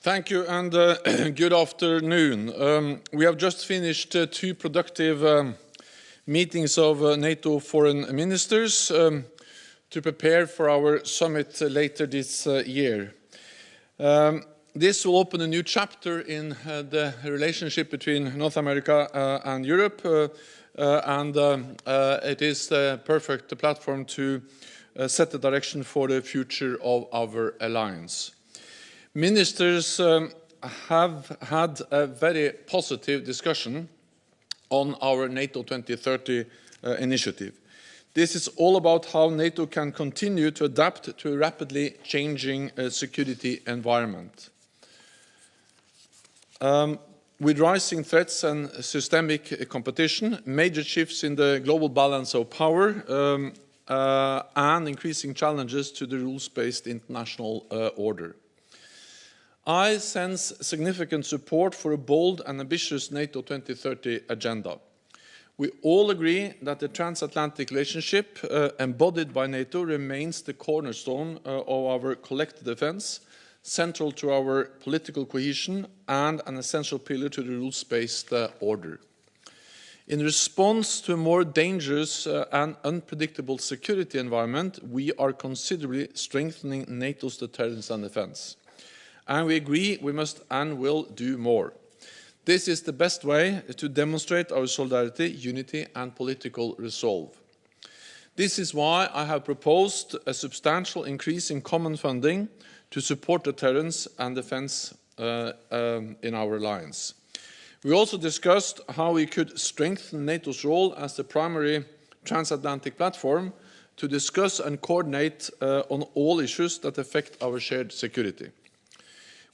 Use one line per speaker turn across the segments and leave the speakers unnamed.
Thank you and good afternoon. We have just finished two productive meetings of NATO foreign ministers to prepare for our summit later this year. This will open a new chapter in the relationship between North America and Europe, and it is the perfect platform to set the direction for the future of our alliance. Ministers have had a very positive discussion on our NATO 2030 initiative. This is all about how NATO can continue to adapt to a rapidly changing security environment. With rising threats and systemic competition, major shifts in the global balance of power, and increasing challenges to the rules-based international order. I sense significant support for a bold and ambitious NATO 2030 agenda. We all agree that the transatlantic relationship embodied by NATO remains the cornerstone of our collective defense, central to our political cohesion and an essential pillar to the rules-based order. In response to a more dangerous and unpredictable security environment, we are considerably strengthening NATO's deterrence and defense. And we agree we must and will do more. This is the best way to demonstrate our solidarity, unity and political resolve. This is why I have proposed a substantial increase in common funding to support deterrence and defense in our alliance. We also discussed how we could strengthen NATO's role as the primary transatlantic platform to discuss and coordinate on all issues that affect our shared security.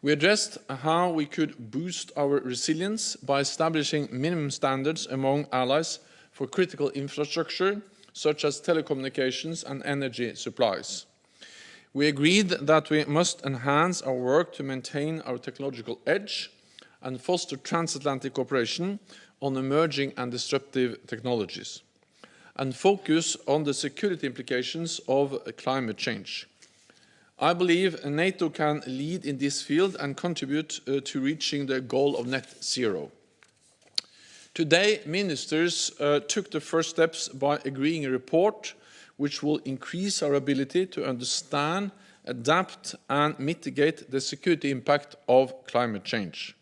We addressed how we could boost our resilience by establishing minimum standards among allies for critical infrastructure, such as telecommunications and energy supplies. We agreed that we must enhance our work to maintain our technological edge and foster transatlantic cooperation on emerging and disruptive technologies, and focus on the security implications of climate change. I believe NATO can lead in this field and contribute to reaching the goal of net zero. Today, ministers took the first steps by agreeing a report which will increase our ability to understand, adapt and mitigate the security impact of climate change.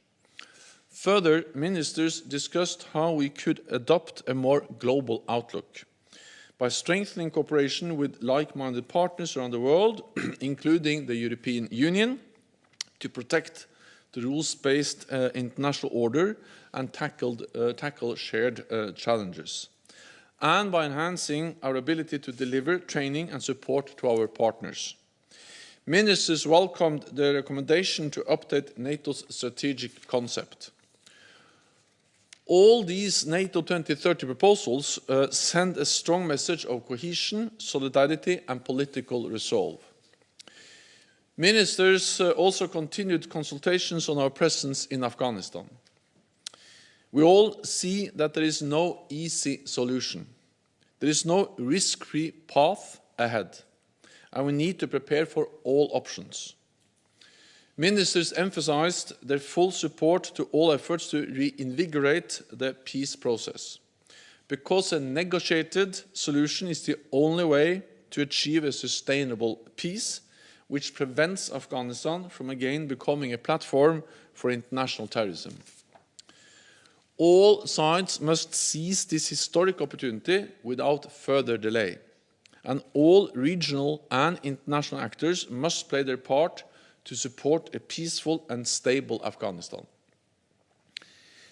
Further, ministers discussed how we could adopt a more global outlook by strengthening cooperation with like-minded partners around the world, including the European Union, to protect the rules-based international order and tackle shared challenges, and by enhancing our ability to deliver training and support to our partners. Ministers welcomed the recommendation to update NATO's strategic concept. All these NATO 2030 proposals send a strong message of cohesion, solidarity and political resolve. Ministers also continued consultations on our presence in Afghanistan. We all see that there is no easy solution. There is no risk-free path ahead, and we need to prepare for all options. Ministers emphasized their full support to all efforts to reinvigorate the peace process, because a negotiated solution is the only way to achieve a sustainable peace, which prevents Afghanistan from again becoming a platform for international terrorism. All sides must seize this historic opportunity without further delay, and all regional and international actors must play their part to support a peaceful and stable Afghanistan.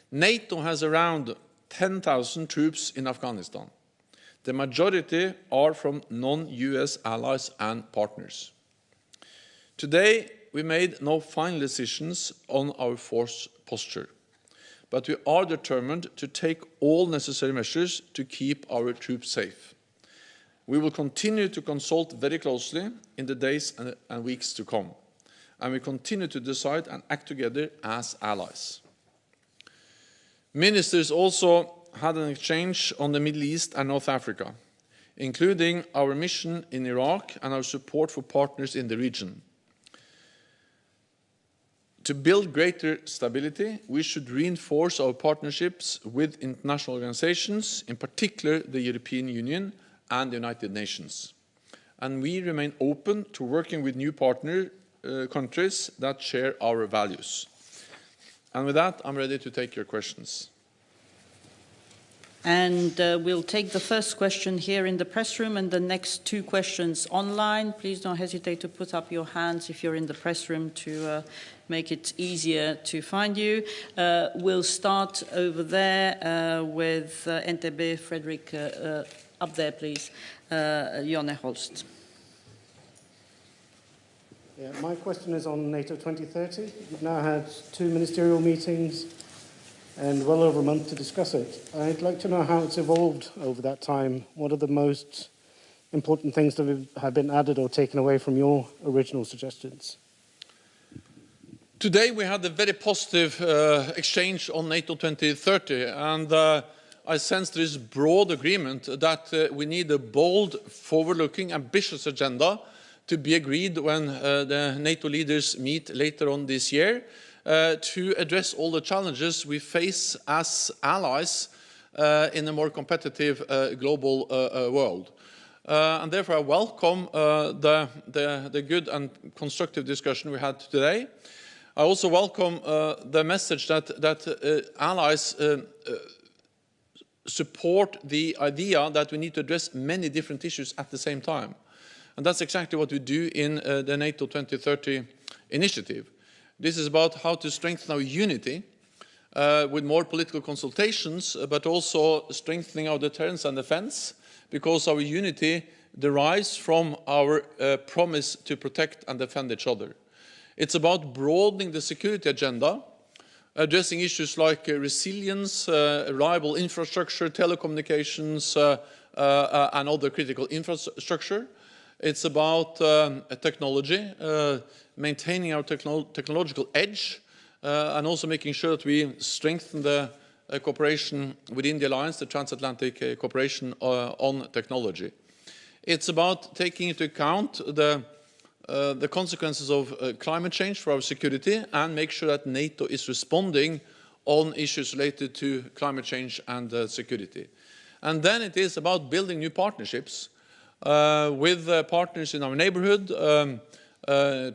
NATO has around 10,000 troops in Afghanistan. The majority are from non-US allies and partners. Today, we made no final decisions on our force posture, but we are determined to take all necessary measures to keep our troops safe. We will continue to consult very closely in the days and weeks to come, and we continue to decide and act together as allies. Ministers also had an exchange on the Middle East and North Africa, including our mission in Iraq and our support for partners in the region. To build greater stability, we should reinforce our partnerships with international organizations, in particular the European Union and the United Nations. And we remain open to working with new partner countries that share our values. And with that, I'm ready to take your questions.
And we'll take the first question here in the press room and the next two questions online. Please don't hesitate to put up your hands if you're in the press room to make it easier to find you. We'll start over there with NTB, Frederick, up there, please. Jonne Holst.
Yeah, my question is on NATO 2030. You've now had 2 ministerial meetings and well over a month to discuss it. I'd like to know how it's evolved over that time. What are the most important things that have been added or taken away from your original suggestions?
Today we had a very positive exchange on NATO 2030, and I sense there is broad agreement that we need a bold, forward-looking, ambitious agenda to be agreed when the NATO leaders meet later on this year, to address all the challenges we face as allies in a more competitive global world. And therefore I welcome the good and constructive discussion we had today. I also welcome the message that allies support the idea that we need to address many different issues at the same time. And that's exactly what we do in the NATO 2030 initiative. This is about how to strengthen our unity with more political consultations, but also strengthening our deterrence and defense, because our unity derives from our promise to protect and defend each other. It's about broadening the security agenda, addressing issues like resilience, reliable infrastructure, telecommunications, and other critical infrastructure. It's about technology, maintaining our technological edge, and also making sure that we strengthen the cooperation within the alliance, the transatlantic cooperation on technology. It's about taking into account the consequences of climate change for our security and make sure that NATO is responding on issues related to climate change and security. And then it is about building new partnerships with partners in our neighborhood,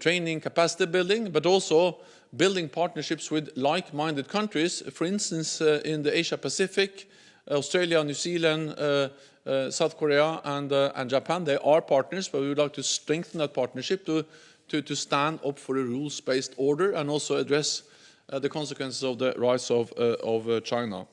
training, capacity building, but also building partnerships with like-minded countries. For instance, in the Asia-Pacific, Australia, New Zealand, South Korea and Japan, they are partners, but we would like to strengthen that partnership to stand up for a rules-based order and also address the consequences of the rise of China.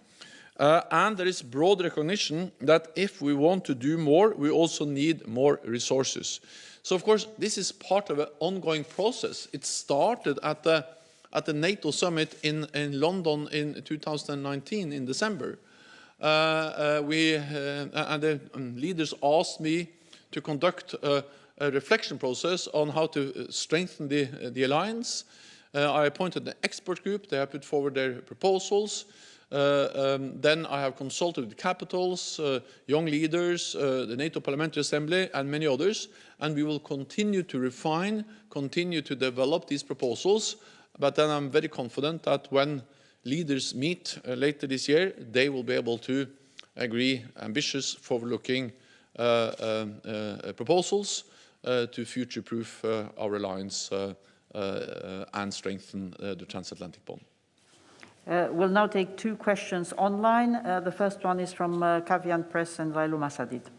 And there is broad recognition that if we want to do more, we also need more resources. So, of course, this is part of an ongoing process. It started at the NATO summit in London in 2019, in December. And the leaders asked me to conduct a reflection process on how to strengthen the alliance. I appointed an expert group. They have put forward their proposals. Then I have consulted with capitals, young leaders, the NATO Parliamentary Assembly, and many others. And we will continue to refine, continue to develop these proposals. But then I'm very confident that when leaders meet later this year, they will be able to agree ambitious, forward-looking proposals to future-proof our alliance and strengthen the transatlantic bond.
We'll now take two questions online. The first one is from Kavian Press and Railu Masadid.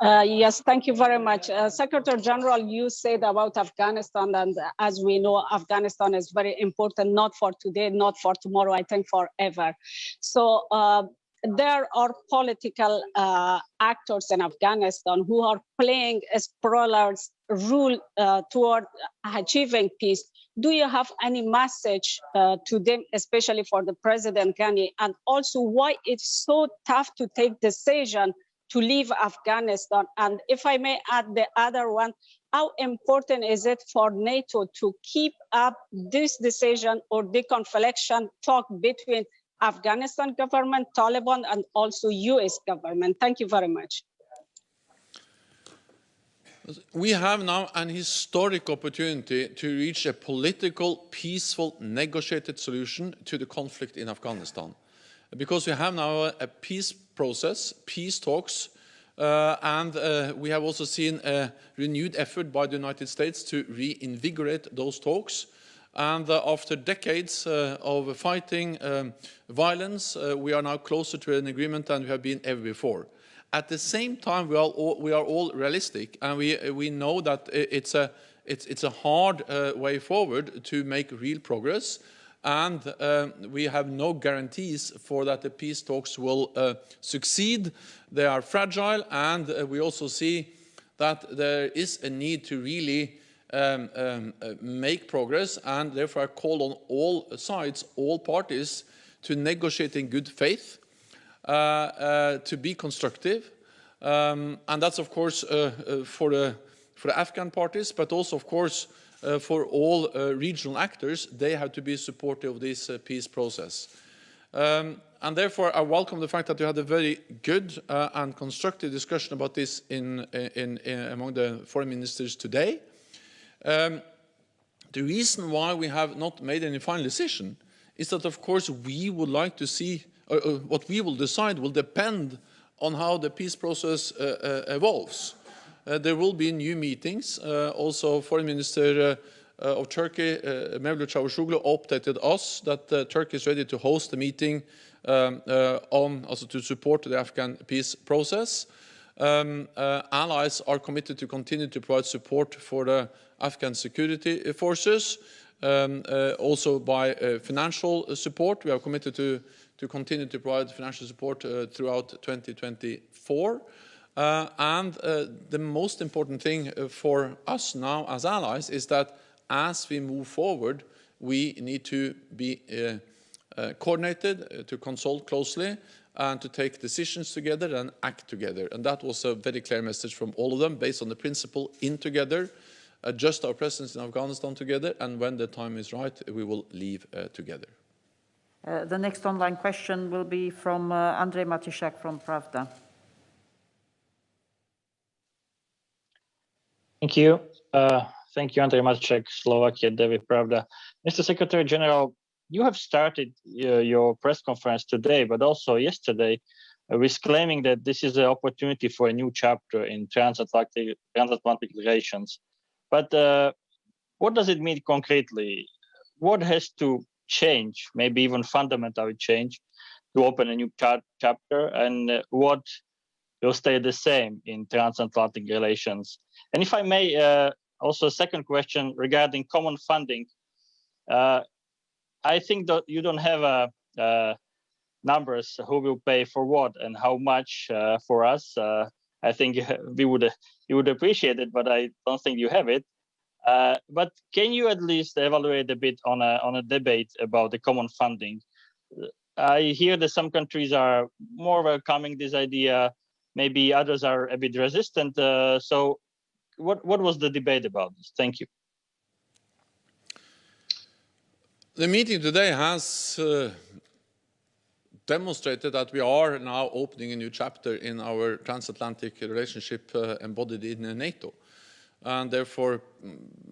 Yes, thank you very much. Secretary General, you said about Afghanistan, and as we know, Afghanistan is very important, not for today, not for tomorrow, I think forever. So there are political actors in Afghanistan who are playing a spoiler's role toward achieving peace. Do you have any message to them, especially for the President Ghani, and also why it's so tough to take decision to leave Afghanistan? And if I may add the other one, how important is it for NATO to keep up this decision or deconfliction talk between Afghanistan government, Taliban, and also US government? Thank you very much.
We have now an historic opportunity to reach a political, peaceful, negotiated solution to the conflict in Afghanistan. Because we have now a peace process, peace talks, and we have also seen a renewed effort by the United States to reinvigorate those talks. And after decades of fighting violence, we are now closer to an agreement than we have been ever before. At the same time, we are all realistic, and we know that it's a hard way forward to make real progress, and we have no guarantees for that the peace talks will succeed. They are fragile, and we also see that there is a need to really make progress, and therefore I call on all sides, all parties, to negotiate in good faith, to be constructive, and that's of course for the Afghan parties, but also of course for all regional actors. They have to be supportive of this peace process. And therefore I welcome the fact that you had a very good and constructive discussion about this among the foreign ministers today. The reason why we have not made any final decision is that, of course, we would like to see, what we will decide will depend on how the peace process evolves. There will be new meetings. Also, Foreign Minister of Turkey, Mevlut Çavuşoğlu, updated us that Turkey is ready to host a meeting to support the Afghan peace process. Allies are committed to continue to provide support for the Afghan security forces, also by financial support. We are committed to continue to provide financial support throughout 2024. And the most important thing for us now as allies is that as we move forward, we need to be coordinated, to consult closely, and to take decisions together and act together. And that was a very clear message from all of them, based on the principle in together, adjust our presence in Afghanistan together, and when the time is right, we will leave together.
The next online question will be from Andrzej Matysiak from Pravda.
Thank you. Thank you, Andrzej Matysiak, Slovakia, David Pravda. Mr. Secretary-General, you have started your press conference today, but also yesterday, with claiming that this is an opportunity for a new chapter in transatlantic relations. But what does it mean concretely? What has to change, maybe even fundamentally change, to open a new chapter, and what will stay the same in transatlantic relations? And if I may, also a second question regarding common funding. I think that you don't have numbers who will pay for what and how much for us. I think you would appreciate it, but I don't think you have it. But can you at least evaluate a bit on a debate about the common funding? I hear that some countries are more welcoming this idea, maybe others are a bit resistant. So what was the debate about this? Thank you.
The meeting today has demonstrated that we are now opening a new chapter in our transatlantic relationship embodied in NATO. And therefore,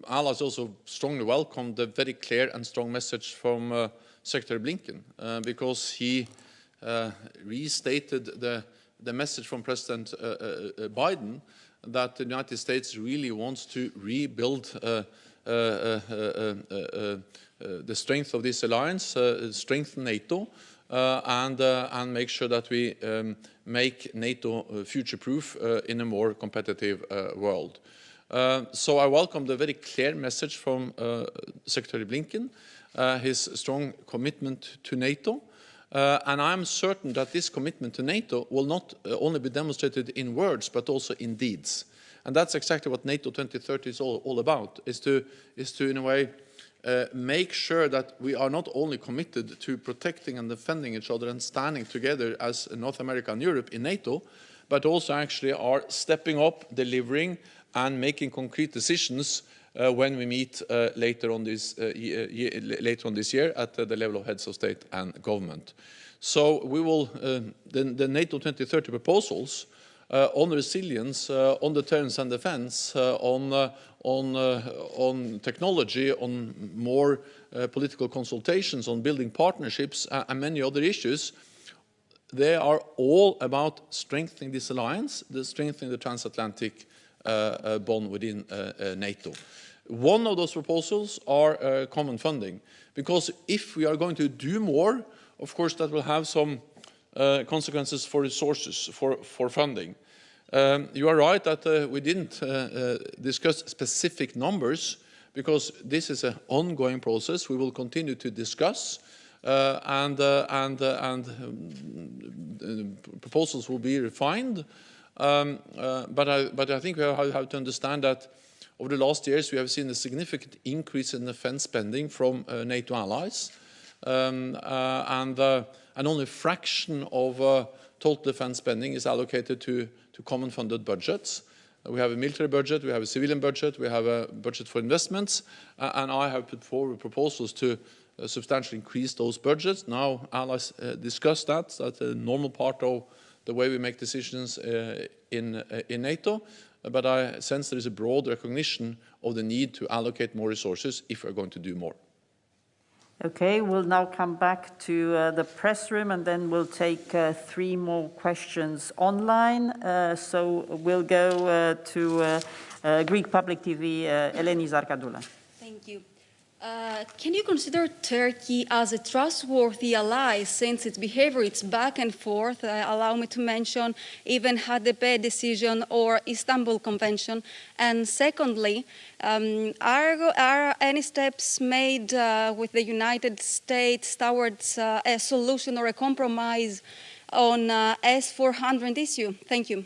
allies also strongly welcomed the very clear and strong message from Secretary Blinken, because he restated the message from President Biden that the United States really wants to rebuild the strength of this alliance, strengthen NATO, and make sure that we make NATO future-proof in a more competitive world. So I welcome the very clear message from Secretary Blinken, his strong commitment to NATO, and I'm certain that this commitment to NATO will not only be demonstrated in words, but also in deeds. And that's exactly what NATO 2030 is all about, is to in a way make sure that we are not only committed to protecting and defending each other and standing together as North America and Europe in NATO, but also actually are stepping up, delivering, and making concrete decisions when we meet later on this year at the level of heads of state and government. So we will the NATO 2030 proposals on resilience, on deterrence and defense, on technology, on more political consultations, on building partnerships, and many other issues. They are all about strengthening this alliance, strengthening the transatlantic bond within NATO. One of those proposals are common funding, because if we are going to do more, of course that will have some consequences for resources, for funding. You are right that we didn't discuss specific numbers, because this is an ongoing process. We will continue to discuss, and proposals will be refined. But I think we have to understand that over the last years we have seen a significant increase in defense spending from NATO allies, and only a fraction of total defense spending is allocated to common funded budgets. We have a military budget, we have a civilian budget, we have a budget for investments, and I have put forward proposals to substantially increase those budgets. Now allies discuss that. That's a normal part of the way we make decisions in NATO, but I sense there is a broad recognition of the need to allocate more resources if we're going to do more.
Okay, we'll now come back to the press room, and then we'll take 3 more questions online. So we'll go to Greek Public TV, Eleni Zarkadoula.
Thank you. Can you consider Turkey as a trustworthy ally, since its behavior, it's back and forth? Allow me to mention even HDP decision or Istanbul Convention. And secondly, are any steps made with the United States towards a solution or a compromise on S-400 issue? Thank you.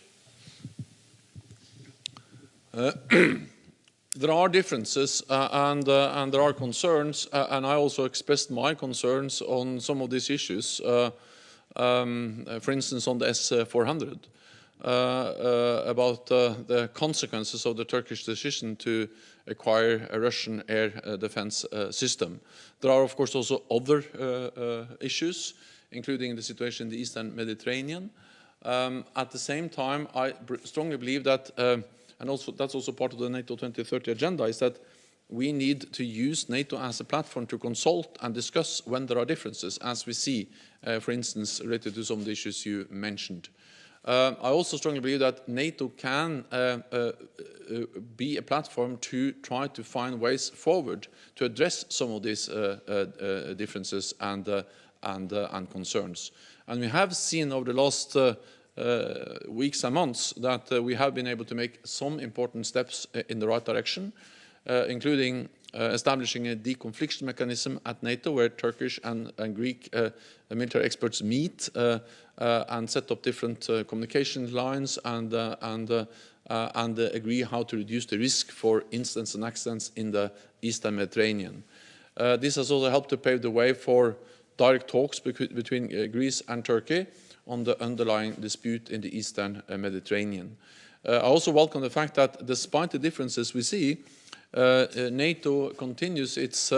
There are differences and there are concerns, and I also expressed my concerns on some of these issues. For instance, on the S-400, about the consequences of the Turkish decision to acquire a Russian air defense system. There are, of course, also other issues, including the situation in the Eastern Mediterranean. At the same time, I strongly believe that and also that's also part of the NATO 2030 agenda, is that we need to use NATO as a platform to consult and discuss when there are differences, as we see, for instance, related to some of the issues you mentioned. I also strongly believe that NATO can be a platform to try to find ways forward to address some of these differences and concerns. And we have seen over the last weeks and months that we have been able to make some important steps in the right direction, including establishing a deconfliction mechanism at NATO, where Turkish and Greek military experts meet and set up different communication lines and agree how to reduce the risk for incidents and accidents in the Eastern Mediterranean. This has also helped to pave the way for direct talks between Greece and Turkey on the underlying dispute in the Eastern Mediterranean. I also welcome the fact that despite the differences we see, NATO continues its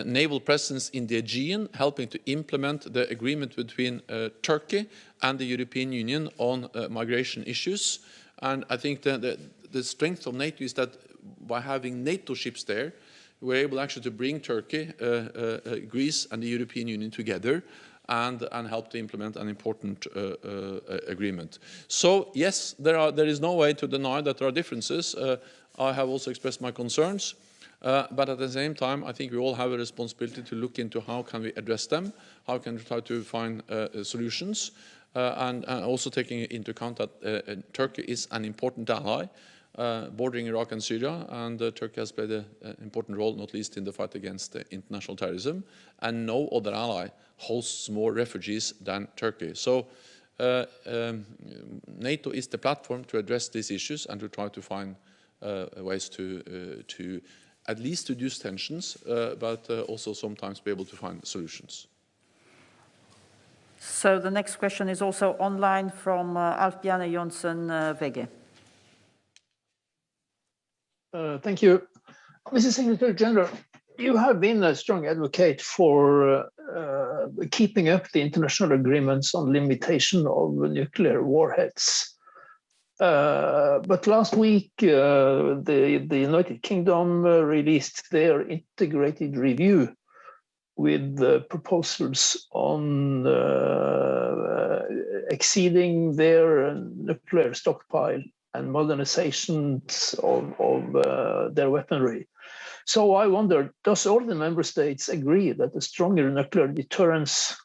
naval presence in the Aegean, helping to implement the agreement between Turkey and the European Union on migration issues. And I think the strength of NATO is that by having NATO ships there, we're able actually to bring Turkey, Greece and the European Union together and help to implement an important agreement. So yes, there is no way to deny that there are differences. I have also expressed my concerns, but at the same time, I think we all have a responsibility to look into how can we address them, how can we try to find solutions, and also taking into account that Turkey is an important ally bordering Iraq and Syria, and Turkey has played an important role, not least in the fight against international terrorism, and no other ally hosts more refugees than Turkey. So NATO is the platform to address these issues and to try to find ways to at least reduce tensions, but also sometimes be able to find solutions.
So the next question is also online from Alf-Bjarne Johnsen, VG.
Thank you. Mr. Secretary General, you have been a strong advocate for keeping up the international agreements on limitation of nuclear warheads. But last week, the United Kingdom released their integrated review with proposals on exceeding their nuclear stockpile and modernizations of their weaponry. So I wonder, does all the member states agree that a stronger nuclear deterrence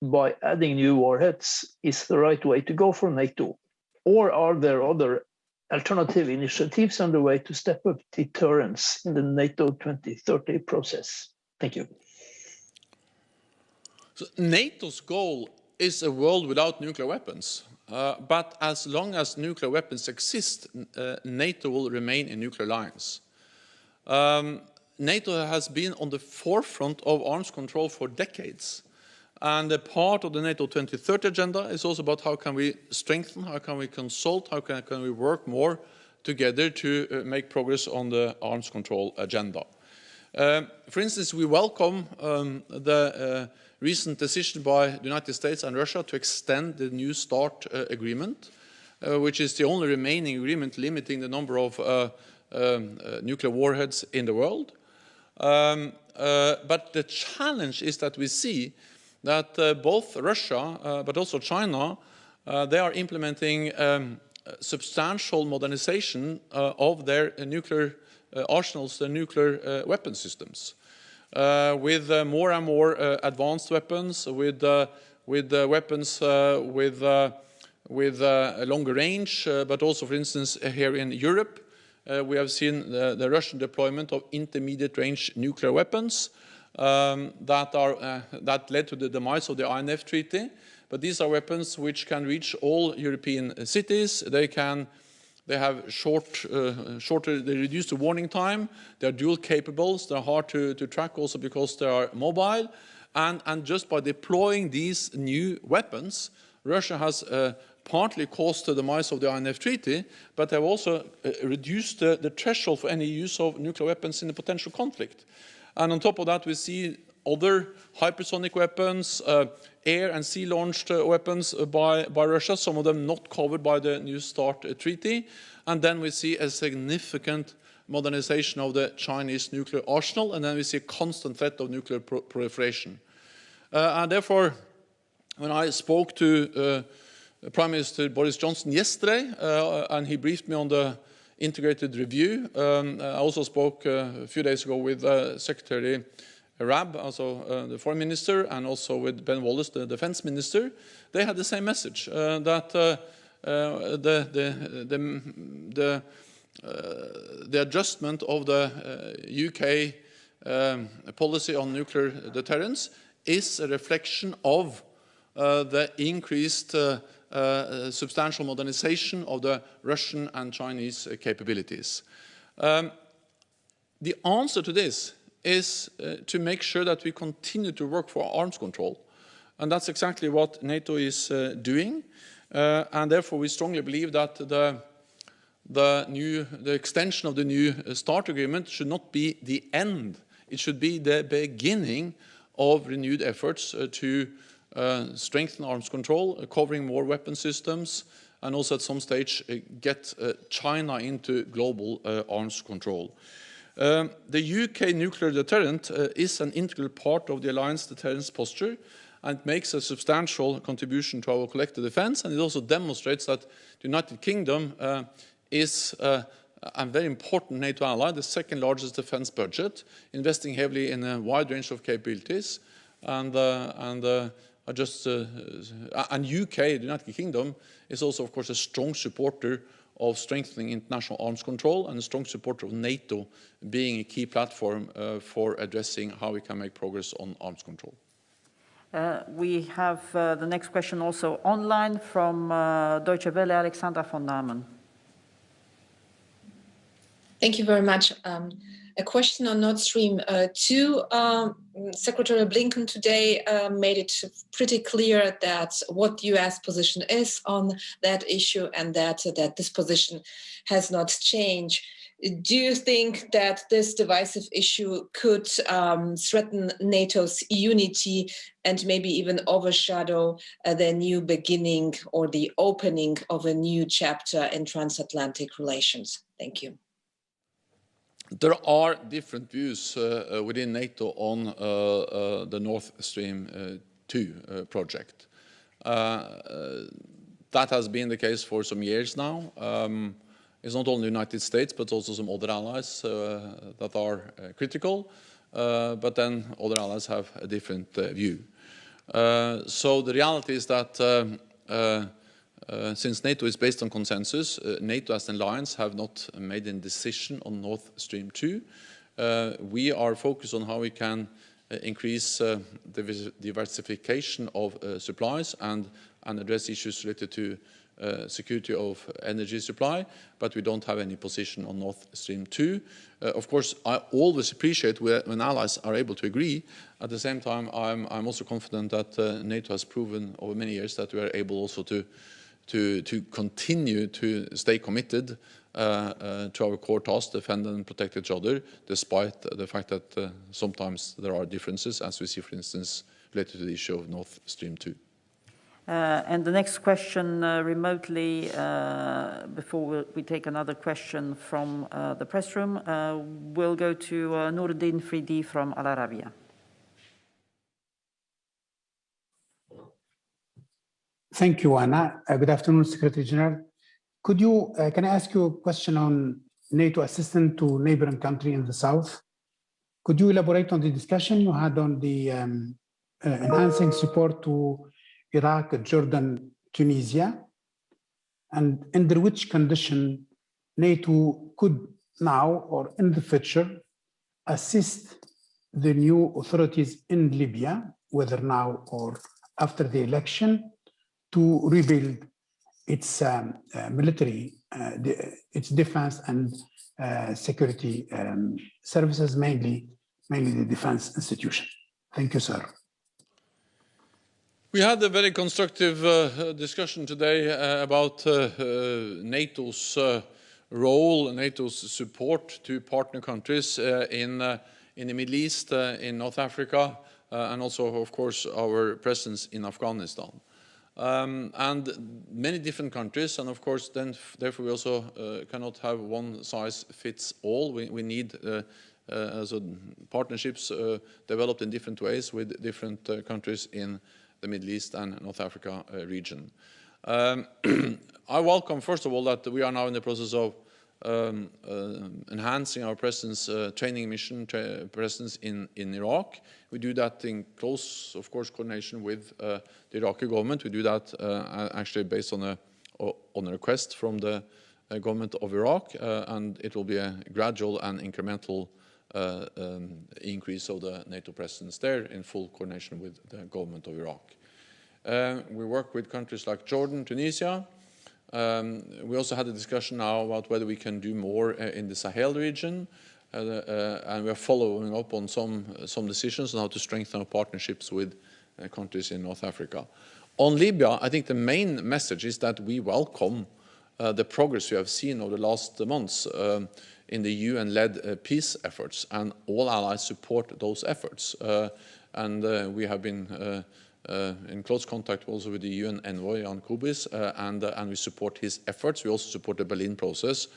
by adding new warheads is the right way to go for NATO? Or are there other alternative initiatives underway to step up deterrence in the NATO 2030 process? Thank you.
So NATO's goal is a world without nuclear weapons. But as long as nuclear weapons exist, NATO will remain a nuclear alliance. NATO has been on the forefront of arms control for decades. And a part of the NATO 2030 agenda is also about how can we strengthen, how can we consult, how can we work more together to make progress on the arms control agenda. For instance, we welcome the recent decision by the United States and Russia to extend the New START agreement, which is the only remaining agreement limiting the number of nuclear warheads in the world. But the challenge is that we see that both Russia but also China, they are implementing substantial modernization of their nuclear arsenals, their nuclear weapon systems, with more and more advanced weapons, with weapons with a longer range, but also, for instance, here in Europe, we have seen the Russian deployment of intermediate range nuclear weapons that led to the demise of the INF Treaty. But these are weapons which can reach all European cities. They have they reduce the warning time. They are dual capables. They're hard to track also because they are mobile. And just by deploying these new weapons, Russia has partly caused the demise of the INF Treaty, but have also reduced the threshold for any use of nuclear weapons in a potential conflict. And on top of that, we see other hypersonic weapons, air and sea launched weapons by Russia, some of them not covered by the New START treaty. And then we see a significant modernization of the Chinese nuclear arsenal, and then we see a constant threat of nuclear proliferation. And therefore, when I spoke to Prime Minister Boris Johnson yesterday, and he briefed me on the integrated review, I also spoke a few days ago with Secretary Raab, also the foreign minister, and also with Ben Wallace, the defense minister. They had the same message, that the adjustment of the UK policy on nuclear deterrence is a reflection of the increased substantial modernization of the Russian and Chinese capabilities. The answer to this is to make sure that we continue to work for arms control. And that's exactly what NATO is doing. And therefore, we strongly believe that the extension of the New START agreement should not be the end. It should be the beginning of renewed efforts to strengthen arms control, covering more weapon systems, and also at some stage get China into global arms control. The UK nuclear deterrent is an integral part of the alliance deterrence posture, and makes a substantial contribution to our collective defense, and it also demonstrates that the United Kingdom is a very important NATO ally, the second largest defense budget, investing heavily in a wide range of capabilities, and UK, the United Kingdom, is also, of course, a strong supporter of strengthening international arms control and a strong supporter of NATO being a key platform for addressing how we can make progress on arms control.
We have the next question also online from Deutsche Welle, Alexandra von Namen.
Thank you very much. A question on Nord Stream 2. Secretary Blinken today made it pretty clear that what the US position is on that issue and that this position has not changed. Do you think that this divisive issue could threaten NATO's unity and maybe even overshadow the new beginning or the opening of a new chapter in transatlantic relations? Thank you.
There are different views within NATO on the Nord Stream 2 project. That has been the case for some years now. It's not only the United States, but also some other allies that are critical, but then other allies have a different view. So the reality is that since NATO is based on consensus, NATO as an alliance have not made a decision on Nord Stream 2. We are focused on how we can increase the diversification of supplies and address issues related to security of energy supply, but we don't have any position on Nord Stream 2. Of course, I always appreciate when allies are able to agree. At the same time, I'm also confident that NATO has proven over many years that we are able also to continue to stay committed to our core task, defend and protect each other, despite the fact that sometimes there are differences, as we see, for instance, related to the issue of Nord Stream 2.
And the next question remotely, before we take another question from the press room, we'll go to Noordin Fridi from Al Arabiya.
Thank you, Anna. Good afternoon, Secretary General. Can I ask you a question on NATO assistance to neighboring country in the south? Could you elaborate on the discussion you had on the enhancing support to Iraq, Jordan, Tunisia, and under which condition NATO could now or in the future assist the new authorities in Libya, whether now or after the election, to rebuild its military, its defense and security services, mainly the defense institution. Thank you, sir.
We had a very constructive discussion today about NATO's role, NATO's support to partner countries in the Middle East, in North Africa, and also, of course, our presence in Afghanistan. And many different countries, and of course, then therefore we also cannot have one size fits all. We need partnerships developed in different ways with different countries in the Middle East and North Africa region. I welcome, first of all, that we are now in the process of enhancing our presence, training mission presence in Iraq. We do that in close, of course, coordination with the Iraqi government. We do that actually based on a request from the government of Iraq, and it will be a gradual and incremental increase of the NATO presence there in full coordination with the government of Iraq. We work with countries like Jordan, Tunisia. We also had a discussion now about whether we can do more in the Sahel region, and we are following up on some decisions on how to strengthen our partnerships with countries in North Africa. On Libya, I think the main message is that we welcome the progress we have seen over the last months in the UN-led peace efforts, and all allies support those efforts. And we have been in close contact also with the UN envoy Jan Kubis, and we support his efforts. We also support the Berlin process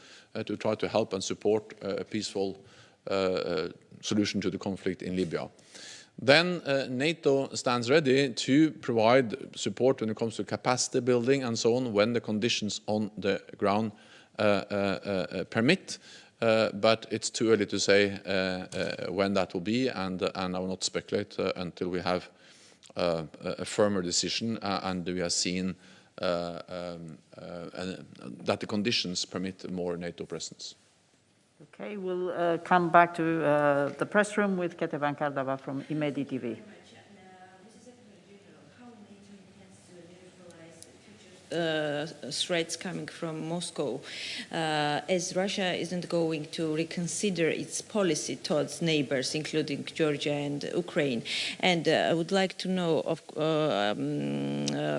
to try to help and support a peaceful solution to the conflict in Libya. Then NATO stands ready to provide support when it comes to capacity building and so on when the conditions on the ground permit. But it's too early to say when that will be, and I will not speculate until we have a firmer decision and we have seen that the conditions permit more NATO presence.
Okay, we'll come back to the press room with Ketevan Kardava from Imedi TV.
threats coming from Moscow, as Russia isn't going to reconsider its policy towards neighbors, including Georgia and Ukraine. And I would like to know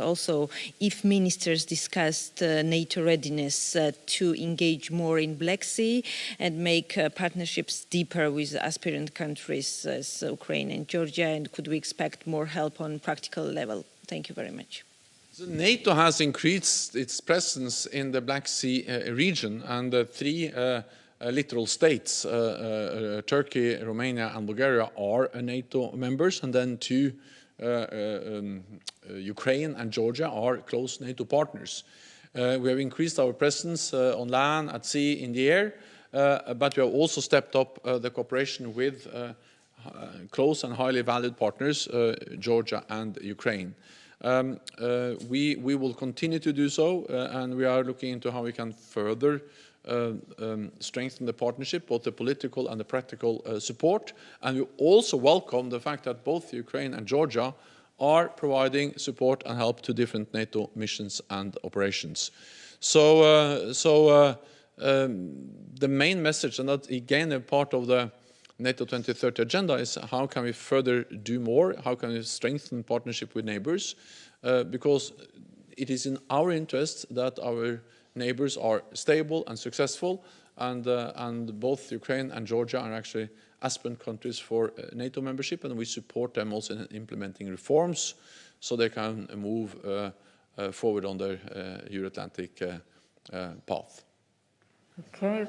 also if ministers discussed NATO readiness to engage more in Black Sea and make partnerships deeper with aspirant countries as Ukraine and Georgia, and could we expect more help on practical level? Thank you very much.
So NATO has increased its presence in the Black Sea region, and three littoral states, Turkey, Romania and Bulgaria, are NATO members, and then two, Ukraine and Georgia, are close NATO partners. We have increased our presence on land, at sea, in the air, but we have also stepped up the cooperation with close and highly valued partners, Georgia and Ukraine. We will continue to do so, and we are looking into how we can further strengthen the partnership, both the political and the practical support. And we also welcome the fact that both Ukraine and Georgia are providing support and help to different NATO missions and operations. The main message, and that again a part of the NATO 2030 agenda, is how can we further do more, how can we strengthen partnership with neighbors, because it is in our interest that our neighbors are stable and successful, and both Ukraine and Georgia are actually aspirant countries for NATO membership, and we support them also in implementing reforms so they can move forward on their Euro-Atlantic path.
Okay.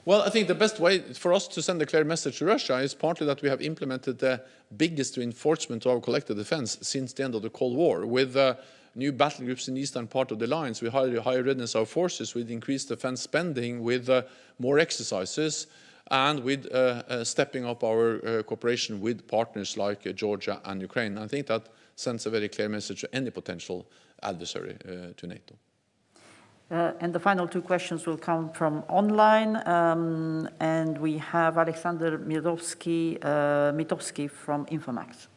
Well, I think the best way for us to send a clear message to Russia is partly that we have implemented the biggest reinforcement of our collective defense since the end of the Cold War, with new battle groups in the eastern part of the lines, with higher readiness of our forces, with increased defense spending, with more exercises, and with stepping up our cooperation with partners like Georgia and Ukraine. I think that sends a very clear message to any potential adversary to NATO.
And the final two questions will come from online, and we have Alexander Mitowski from Infomax.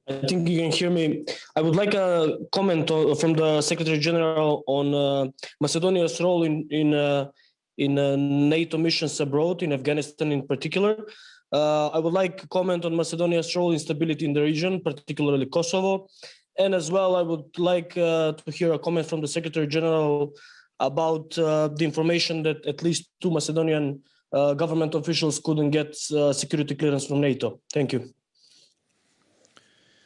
I think you can hear me. I would like a comment from the Secretary General on Macedonia's role in NATO missions abroad, in Afghanistan in particular. I would like a comment on Macedonia's role in stability in the region, particularly Kosovo. And as well, I would like to hear a comment from the Secretary General about the information that at least two Macedonian government officials couldn't get security clearance from NATO. Thank you.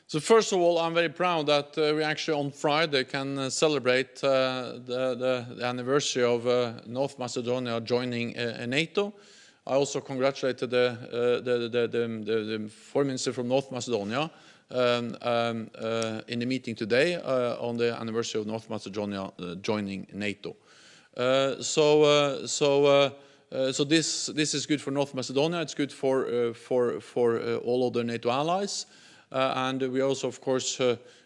So first of all, I'm very proud that we actually on Friday can celebrate the anniversary of North Macedonia joining NATO. I also congratulated the Foreign Minister from North Macedonia in the meeting today on the anniversary of North Macedonia joining NATO. So this is good for North Macedonia. It's good for all other NATO allies, and we are also, of course,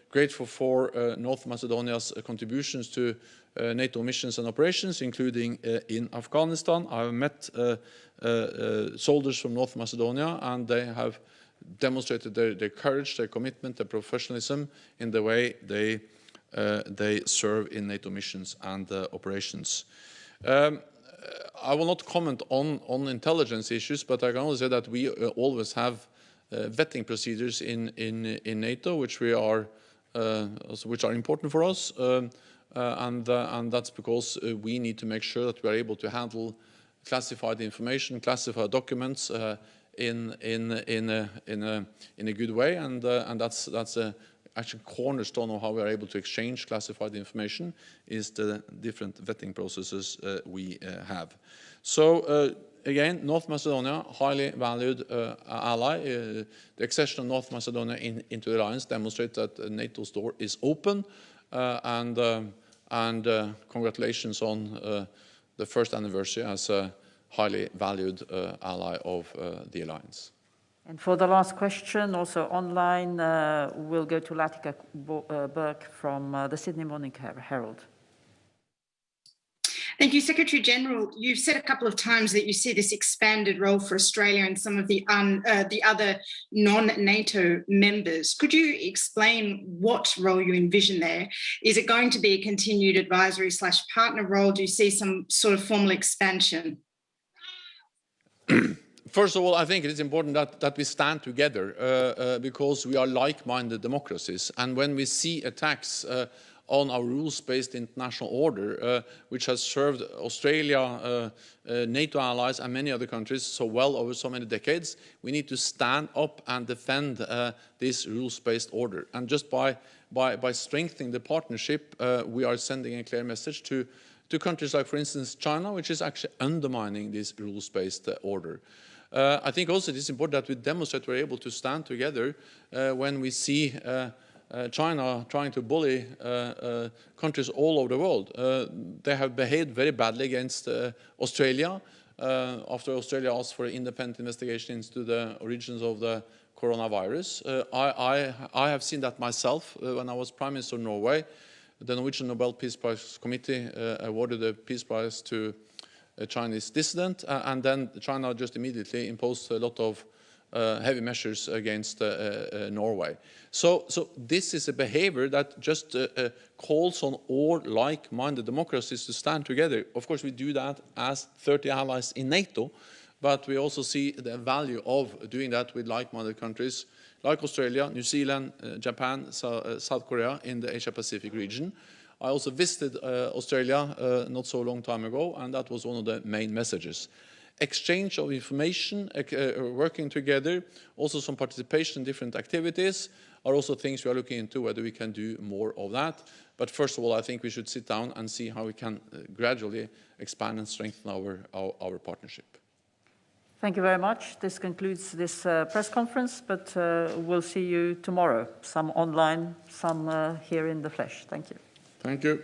grateful for North Macedonia's contributions to NATO missions and operations, including in Afghanistan. I have met soldiers from North Macedonia, and they have demonstrated their courage, their commitment, their professionalism in the way they serve in NATO missions and operations. I will not comment on intelligence issues, but I can only say that we always have vetting procedures in NATO, which are important for us, and that's because we need to make sure that we are able to handle classified information, classified documents in a good way, and that's actually cornerstone of how we are able to exchange classified information, is the different vetting processes we have. So again, North Macedonia, highly valued ally. The accession of North Macedonia into the alliance demonstrates that NATO's door is open, and congratulations on the first anniversary as a highly valued ally of the alliance.
And for the last question, also online, we'll go to Latika Burke from the Sydney Morning Herald.
Thank you, Secretary-General. You've said a couple of times that you see this expanded role for Australia and some of the other non-NATO members. Could you explain what role you envision there? Is it going to be a continued advisory/partner role? Do you see some sort of formal expansion?
First of all, I think it is important that we stand together because we are like-minded democracies. And when we see attacks on our rules-based international order, which has served Australia, NATO allies and many other countries so well over so many decades, we need to stand up and defend this rules-based order. And just by strengthening the partnership, we are sending a clear message to countries like, for instance, China, which is actually undermining this rules-based order. I think also it is important that we demonstrate we're able to stand together when we see China trying to bully countries all over the world. They have behaved very badly against Australia after Australia asked for an independent investigation into the origins of the coronavirus. I have seen that myself when I was Prime Minister of Norway. The Norwegian Nobel Peace Prize Committee awarded the Peace Prize to a Chinese dissident, and then China just immediately imposed a lot of heavy measures against Norway. So this is a behavior that just calls on all like-minded democracies to stand together. Of course, we do that as 30 allies in NATO, but we also see the value of doing that with like-minded countries like Australia, New Zealand, Japan, South Korea in the Asia-Pacific region. I also visited Australia not so long time ago, and that was one of the main messages. Exchange of information, working together, also some participation in different activities are also things we are looking into, whether we can do more of that. But first of all, I think we should sit down and see how we can gradually expand and strengthen our partnership.
Thank you very much. This concludes this press conference, but we'll see you tomorrow, some online, some here in the flesh. Thank you.
Thank you.